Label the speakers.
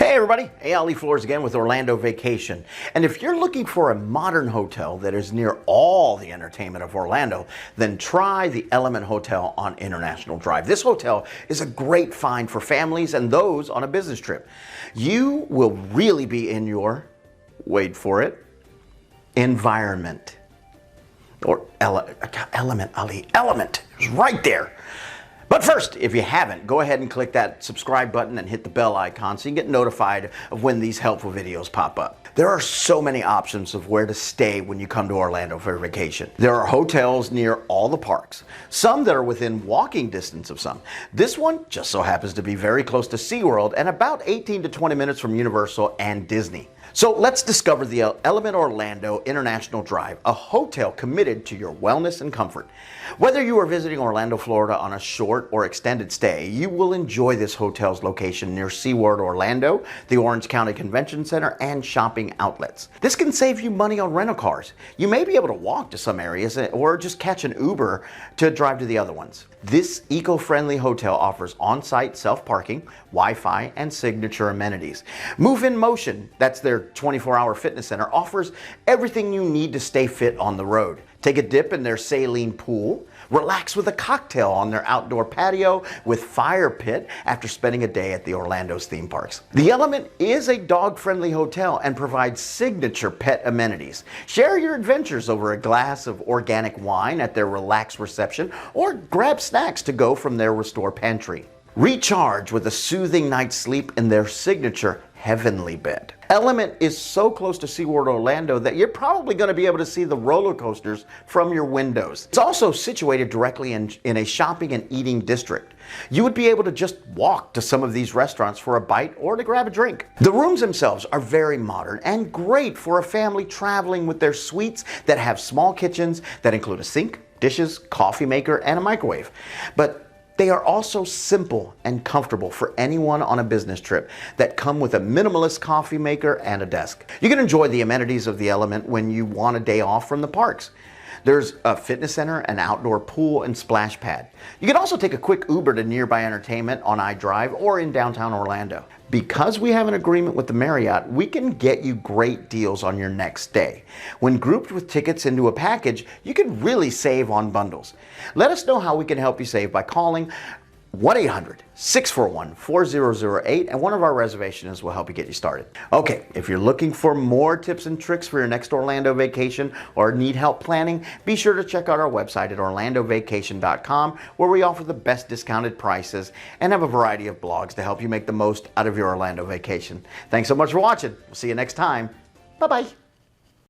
Speaker 1: Hey everybody, Ali Floors again with Orlando Vacation. And if you're looking for a modern hotel that is near all the entertainment of Orlando, then try the Element Hotel on International Drive. This hotel is a great find for families and those on a business trip. You will really be in your, wait for it, environment. Or Element, Ali, Element is right there. But first, if you haven't, go ahead and click that subscribe button and hit the bell icon so you get notified of when these helpful videos pop up. There are so many options of where to stay when you come to Orlando for a vacation. There are hotels near all the parks, some that are within walking distance of some. This one just so happens to be very close to SeaWorld and about 18 to 20 minutes from Universal and Disney. So let's discover the Element Orlando International Drive, a hotel committed to your wellness and comfort. Whether you are visiting Orlando, Florida on a short or extended stay, you will enjoy this hotel's location near SeaWorld Orlando, the Orange County Convention Center, and shopping outlets. This can save you money on rental cars. You may be able to walk to some areas or just catch an Uber to drive to the other ones. This eco-friendly hotel offers on-site self-parking, Wi-Fi, and signature amenities. Move in Motion, that's their 24-hour fitness center, offers everything you need to stay fit on the road. Take a dip in their saline pool, relax with a cocktail on their outdoor patio with fire pit after spending a day at the Orlando's theme parks. The Element is a dog-friendly hotel and provides signature pet amenities. Share your adventures over a glass of organic wine at their relaxed reception or grab snacks to go from their restore pantry. Recharge with a soothing night's sleep in their signature heavenly bed. Element is so close to SeaWorld Orlando that you're probably going to be able to see the roller coasters from your windows. It's also situated directly in a shopping and eating district. You would be able to just walk to some of these restaurants for a bite or to grab a drink. The rooms themselves are very modern and great for a family traveling with their suites that have small kitchens that include a sink, dishes, coffee maker, and a microwave. But they are also simple and comfortable for anyone on a business trip that come with a minimalist coffee maker and a desk. You can enjoy the amenities of the Element when you want a day off from the parks. There's a fitness center, an outdoor pool, and splash pad. You can also take a quick Uber to nearby entertainment on iDrive or in downtown Orlando. Because we have an agreement with the Marriott, we can get you great deals on your next stay. When grouped with tickets into a package, you can really save on bundles. Let us know how we can help you save by calling 1-800-641-4008 and one of our reservations will help you get you started. Okay, if you're looking for more tips and tricks for your next Orlando vacation or need help planning, be sure to check out our website at orlandovacation.com where we offer the best discounted prices and have a variety of blogs to help you make the most out of your Orlando vacation. Thanks so much for watching. We'll see you next time. Bye-bye.